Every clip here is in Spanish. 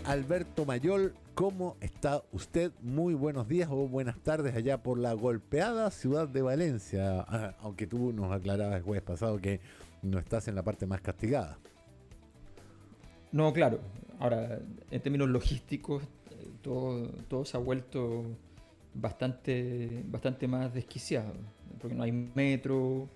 Alberto Mayol, ¿cómo está usted? Muy buenos días o buenas tardes allá por la golpeada ciudad de Valencia, aunque tú nos aclarabas el jueves pasado que no estás en la parte más castigada. No, claro. Ahora, en términos logísticos, todo se ha vuelto bastante más desquiciado, porque no hay metro,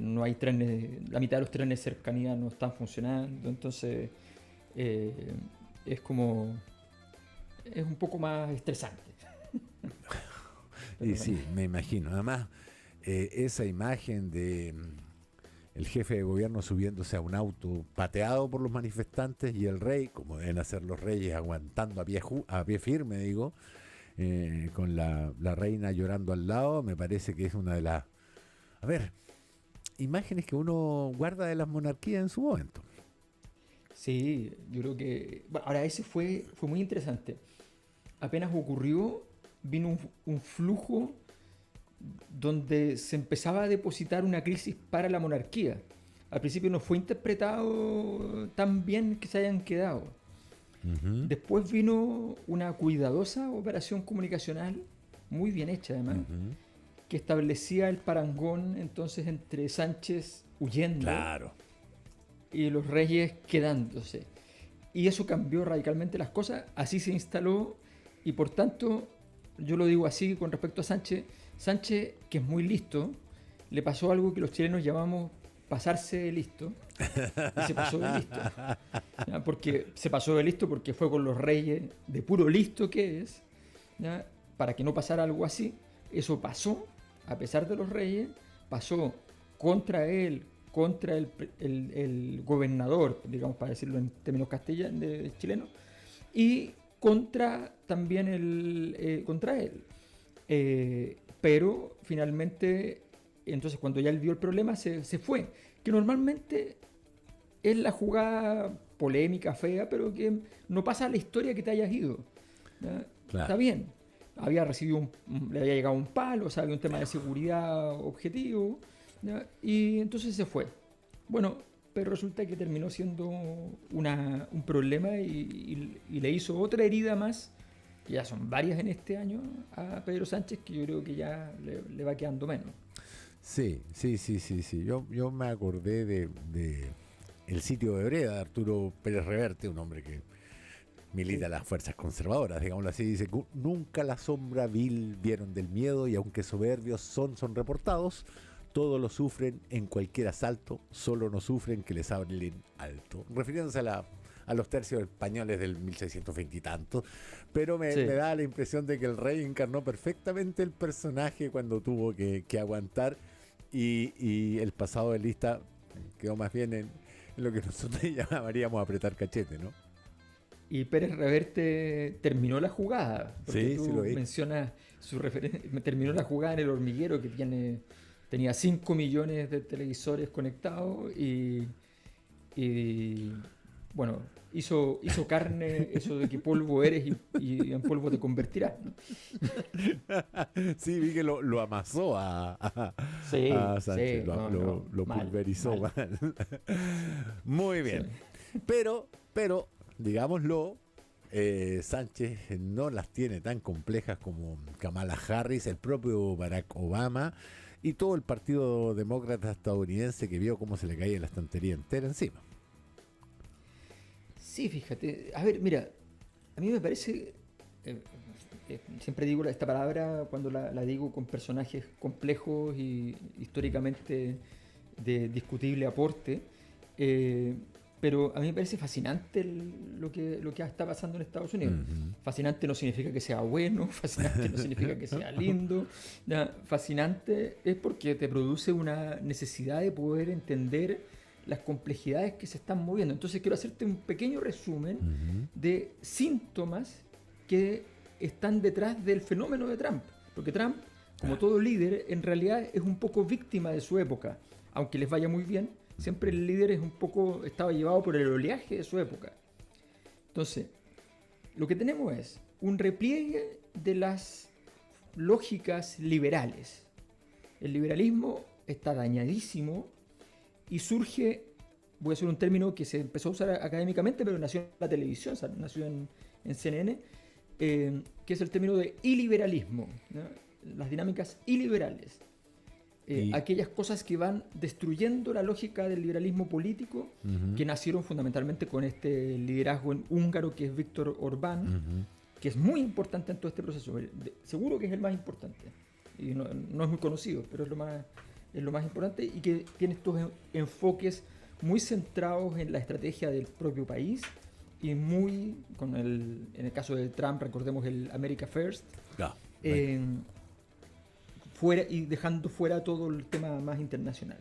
no hay trenes, la mitad de los trenes de cercanía no están funcionando, entonces eh, es un poco más estresante. Y Pero bueno. sí, me imagino. Además, esa imagen de el jefe de gobierno subiéndose a un auto pateado por los manifestantes y el rey, como deben hacer los reyes, aguantando a pie firme, digo, con la reina llorando al lado, me parece que es una de las, a ver, imágenes que uno guarda de las monarquías en su momento. Sí, yo creo que... Bueno, ahora ese fue muy interesante. Apenas ocurrió, vino un flujo donde se empezaba a depositar una crisis para la monarquía. Al principio no fue interpretado tan bien que se hayan quedado. Uh-huh, Después vino una cuidadosa operación comunicacional, muy bien hecha además, uh-huh. que establecía el parangón entonces entre Sánchez huyendo Claro. y los reyes quedándose. Y eso cambió radicalmente las cosas, así se instaló y por tanto, yo lo digo así con respecto a Sánchez, Sánchez, que es muy listo, le pasó algo que los chilenos llamamos pasarse de listo, y se pasó de listo. ¿Ya? Porque se pasó de listo porque fue con los reyes, de puro listo que es, ¿ya? Para que no pasara algo así. Eso pasó, a pesar de los reyes, pasó contra él, contra el gobernador, digamos para decirlo en términos castellanos, chilenos, y contra también contra él. Pero finalmente, entonces cuando ya él vio el problema, se fue. Que normalmente es la jugada polémica, fea, pero que no pasa a la historia que te hayas ido. ¿Ya? Está Claro. bien. Le había llegado un palo, o sea, había un tema de seguridad objetivo, ¿ya? Y entonces se fue. Bueno, pero resulta que terminó siendo un problema y le hizo otra herida más, que ya son varias en este año, a Pedro Sánchez, que yo creo que ya le va quedando menos. Sí, sí, sí, sí, sí. Yo me acordé de el sitio de Breda, de Arturo Pérez Reverte, un hombre que milita Sí. las fuerzas conservadoras, digámoslo así, dice que nunca la sombra vil vieron del miedo y aunque soberbios son reportados, todos lo sufren en cualquier asalto, solo no sufren que les hablen alto. Refiriéndose a los tercios españoles del 1620 y tanto, pero me Sí. da la impresión de que el rey encarnó perfectamente el personaje cuando tuvo que aguantar y el pasado de lista quedó más bien en lo que nosotros llamaríamos apretar cachete, ¿no? Y Pérez Reverte terminó la jugada, porque Sí, sí lo tú vi. mencionas terminó la jugada en El Hormiguero, que tenía 5 millones de televisores conectados y, bueno, hizo carne eso de que polvo eres y en polvo te convertirás, ¿no? Sí, vi que lo amasó Sí, a Sánchez, sí, no, no, lo mal, pulverizó mal. mal. Muy Sí. bien. Pero, digámoslo, Sánchez no las tiene tan complejas como Kamala Harris, el propio Barack Obama y todo el Partido Demócrata estadounidense que vio cómo se le caía la estantería entera encima. Sí, fíjate. A ver, mira, a mí me parece, siempre digo esta palabra cuando la digo con personajes complejos y históricamente de discutible aporte, eh, pero a mí me parece fascinante lo que está pasando en Estados Unidos. Ujú. Fascinante no significa que sea bueno, fascinante no significa que sea lindo. Ya, fascinante es porque te produce una necesidad de poder entender las complejidades que se están moviendo. Entonces quiero hacerte un pequeño resumen Ujú. de síntomas que están detrás del fenómeno de Trump. Porque Trump, como Ah, todo líder, en realidad es un poco víctima de su época. Aunque les vaya muy bien, siempre el líder estaba llevado por el oleaje de su época. Entonces, lo que tenemos es un repliegue de las lógicas liberales. El liberalismo está dañadísimo y surge voy a usar un término que se empezó a usar académicamente, pero nació en la televisión, o sea, nació en CNN, que es el término de iliberalismo, ¿no? Las dinámicas iliberales. Aquellas cosas que van destruyendo la lógica del liberalismo político, que nacieron fundamentalmente con este liderazgo húngaro que es Viktor Orbán, que es muy importante en todo este proceso. Seguro que es el más importante. Y no es muy conocido, pero es lo más importante, y que tiene estos enfoques muy centrados en la estrategia del propio país y muy, en el caso de Trump, recordemos el America First, fuera, y dejando fuera todo el tema más internacional.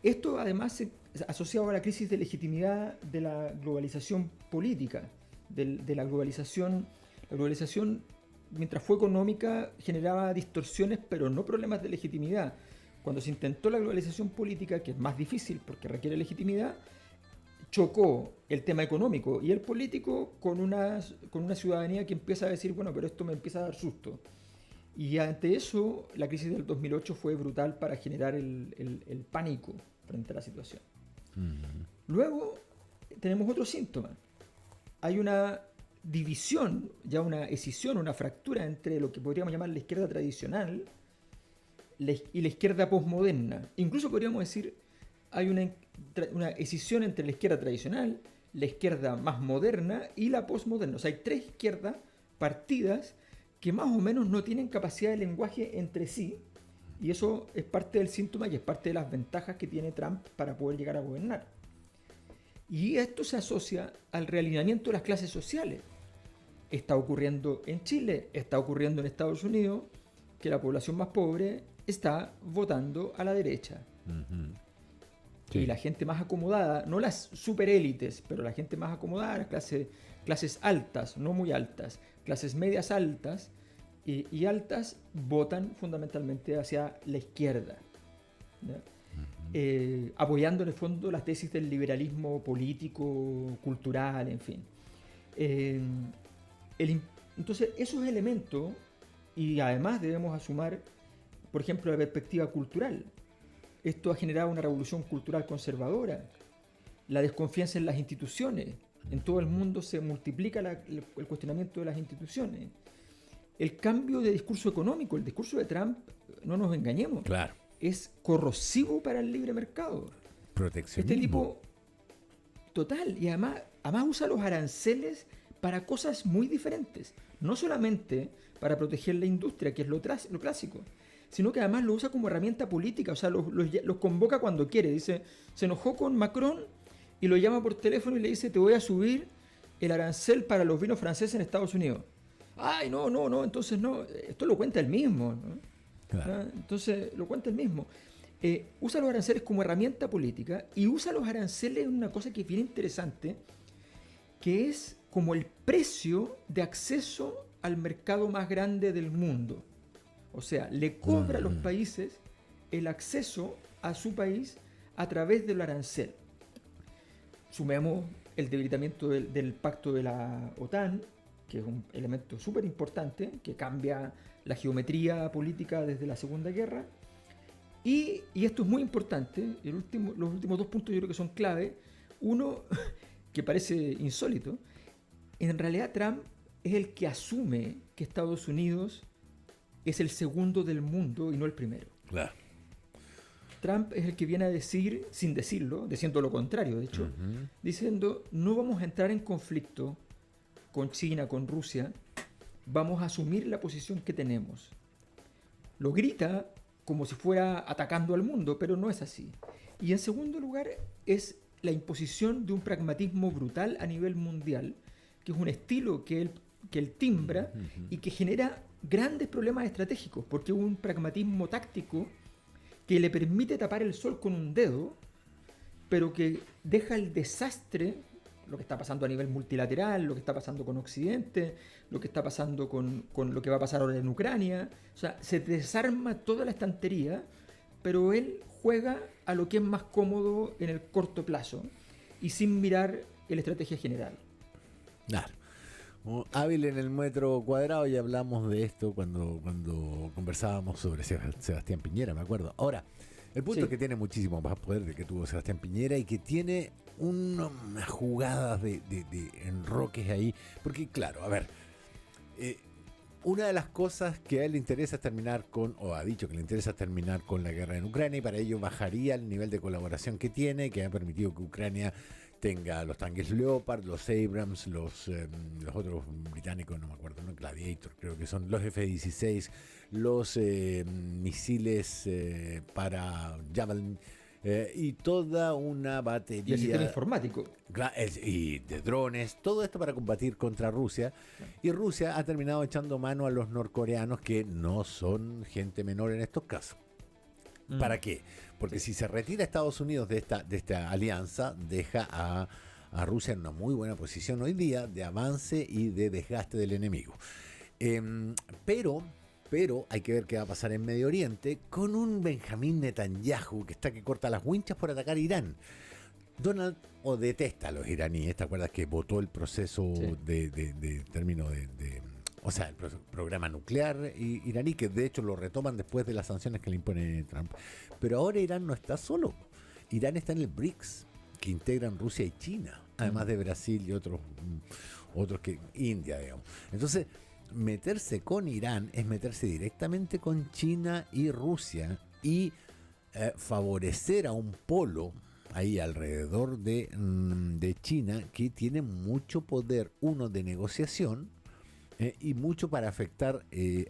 Esto además se asociado a la crisis de legitimidad de la globalización política, de la globalización. La globalización, mientras fue económica, generaba distorsiones, pero no problemas de legitimidad. Cuando se intentó la globalización política, que es más difícil porque requiere legitimidad, chocó el tema económico y el político con una ciudadanía que empieza a decir, bueno, pero esto me empieza a dar susto. Y ante eso, la crisis del 2008 fue brutal para generar el pánico frente a la situación. Luego tenemos otro síntoma. Hay una división, ya una escisión, una fractura entre lo que podríamos llamar la izquierda tradicional y la izquierda posmoderna. Incluso podríamos decir, hay una escisión entre la izquierda tradicional, la izquierda más moderna y la posmoderna. O sea, hay tres izquierdas partidas que más o menos no tienen capacidad de lenguaje entre sí, y eso es parte del síntoma y es parte de las ventajas que tiene Trump para poder llegar a gobernar. Y esto se asocia al realineamiento de las clases sociales. Está ocurriendo en Chile, está ocurriendo en Estados Unidos, que la población más pobre está votando a la derecha. Sí. Y la gente más acomodada, no las superélites, pero la gente más acomodada, las clases altas, no muy altas, clases medias altas y altas, votan fundamentalmente hacia la izquierda, apoyando en el fondo las tesis del liberalismo político, cultural, en fin. Entonces, esos elementos, y además debemos asumir, por ejemplo, la perspectiva cultural. Esto ha generado una revolución cultural conservadora, la desconfianza en las instituciones. En todo el mundo se multiplica el cuestionamiento de las instituciones. El cambio de discurso económico, el discurso de Trump, no nos engañemos, claro, es corrosivo para el libre mercado. Proteccionismo. Este tipo, total, y además usa los aranceles para cosas muy diferentes. No solamente para proteger la industria, que es lo clásico, sino que además lo usa como herramienta política. O sea, los convoca cuando quiere. Dice, se enojó con Macron y lo llama por teléfono y le dice, te voy a subir el arancel para los vinos franceses en Estados Unidos. Ay, no, entonces no. Esto lo cuenta él mismo, ¿no? Claro. Entonces lo cuenta él mismo. Usa los aranceles como herramienta política y usa los aranceles en una cosa que es bien interesante, que es como el precio de acceso al mercado más grande del mundo. O sea, le cobra a los países el acceso a su país a través del arancel. Sumemos el debilitamiento del pacto de la OTAN, que es un elemento súper importante, que cambia la geometría política desde la Segunda Guerra. Y esto es muy importante, los últimos dos puntos yo creo que son clave. Uno, que parece insólito, en realidad Trump es el que asume que Estados Unidos es el segundo del mundo y no el primero. Claro. Trump es el que viene a decir, sin decirlo, diciendo lo contrario, de hecho, diciendo, no vamos a entrar en conflicto con China, con Rusia, vamos a asumir la posición que tenemos. Lo grita como si fuera atacando al mundo, pero no es así. Y en segundo lugar, es la imposición de un pragmatismo brutal a nivel mundial, que es un estilo que él timbra y que genera grandes problemas estratégicos, porque es un pragmatismo táctico que le permite tapar el sol con un dedo, pero que deja el desastre, lo que está pasando a nivel multilateral, lo que está pasando con Occidente, lo que está pasando con lo que va a pasar ahora en Ucrania. O sea, se desarma toda la estantería, pero él juega a lo que es más cómodo en el corto plazo y sin mirar la estrategia general. Claro. Hábil en el metro cuadrado, y hablamos de esto cuando conversábamos sobre Sebastián Piñera, me acuerdo. Ahora, El punto es que tiene muchísimo más poder del que tuvo Sebastián Piñera y que tiene unas jugadas de enroques ahí. Porque claro, a ver, una de las cosas que a él le interesa es terminar con, o ha dicho que le interesa terminar con la guerra en Ucrania, y para ello bajaría el nivel de colaboración que tiene, que ha permitido que Ucrania tenga los tanques Leopard, los Abrams, los otros británicos, no me acuerdo, ¿no? Gladiator, creo que son los F-16, los misiles para Javelin, y toda una batería. Y el sistema informático. Y de drones, todo esto para combatir contra Rusia. Y Rusia ha terminado echando mano a los norcoreanos, que no son gente menor en estos casos. ¿Para qué? Porque si se retira Estados Unidos de esta alianza, deja a Rusia en una muy buena posición hoy día de avance y de desgaste del enemigo. Pero hay que ver qué va a pasar en Medio Oriente con un Benjamín Netanyahu que está que corta las winchas por atacar Irán. Donald detesta a los iraníes. ¿Te acuerdas que votó el proceso de término o sea, el programa nuclear iraní, que de hecho lo retoman después de las sanciones que le impone Trump? Pero ahora Irán no está solo. Irán está en el BRICS, que integran Rusia y China, además de Brasil y otros que India, digamos. Entonces, meterse con Irán es meterse directamente con China y Rusia y favorecer a un polo ahí alrededor de China que tiene mucho poder, uno, de negociación, y mucho para afectar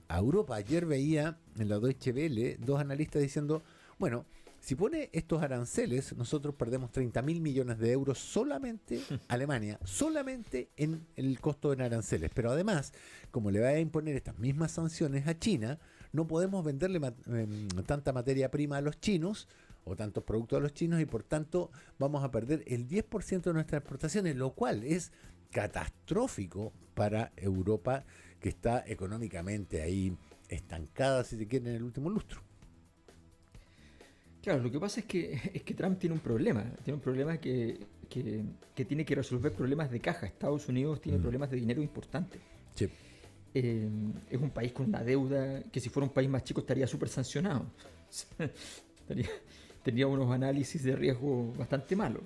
a Europa. Ayer veía en la Deutsche Welle dos analistas diciendo, bueno, si pone estos aranceles, nosotros perdemos 30.000 millones de euros solamente, Alemania, solamente en el costo en aranceles. Pero además, como le va a imponer estas mismas sanciones a China, no podemos venderle tanta materia prima a los chinos, o tantos productos a los chinos, y por tanto vamos a perder el 10% de nuestras exportaciones, lo cual es catastrófico para Europa, que está económicamente ahí estancada, si se quiere, en el último lustro. Claro, lo que pasa es que Trump tiene un problema. Tiene un problema que tiene que resolver problemas de caja. Estados Unidos tiene problemas de dinero importantes. Sí. Es un país con una deuda que, si fuera un país más chico, estaría súper sancionado. Tendría unos análisis de riesgo bastante malos.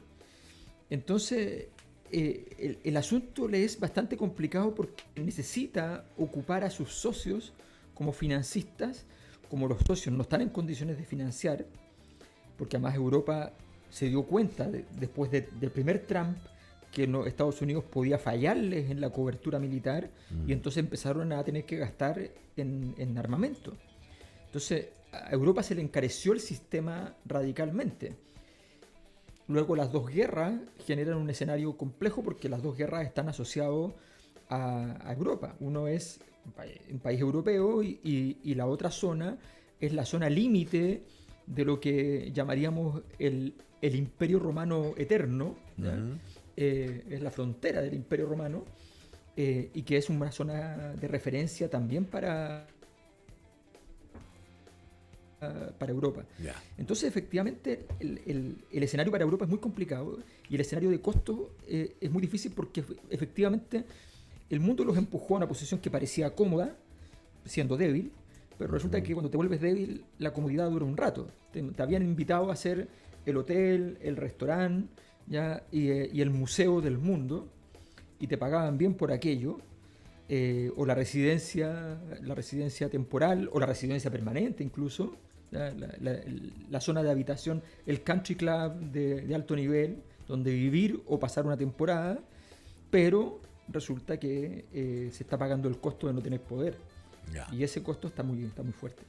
Entonces, el asunto le es bastante complicado porque necesita ocupar a sus socios como financistas. Como los socios no están en condiciones de financiar, porque además Europa se dio cuenta después del primer Trump que Estados Unidos podía fallarles en la cobertura militar, y entonces empezaron a tener que gastar en armamento. Entonces a Europa se le encareció el sistema radicalmente. Luego las dos guerras generan un escenario complejo porque las dos guerras están asociadas a Europa. Uno es un país europeo y la otra zona es la zona límite de lo que llamaríamos el Imperio Romano Eterno. Es la frontera del Imperio Romano, y que es una zona de referencia también para Europa. Entonces, efectivamente, el escenario para Europa es muy complicado, y el escenario de costos es muy difícil porque efectivamente el mundo los empujó a una posición que parecía cómoda, siendo débil, pero resulta que cuando te vuelves débil, la comodidad dura un rato. Te habían invitado a hacer el hotel, el restaurante, y el museo del mundo, y te pagaban bien por aquello, o la residencia temporal, o la residencia permanente incluso, la zona de habitación, el country club de alto nivel, donde vivir o pasar una temporada, pero resulta que se está pagando el costo de no tener poder. Y ese costo está muy fuerte.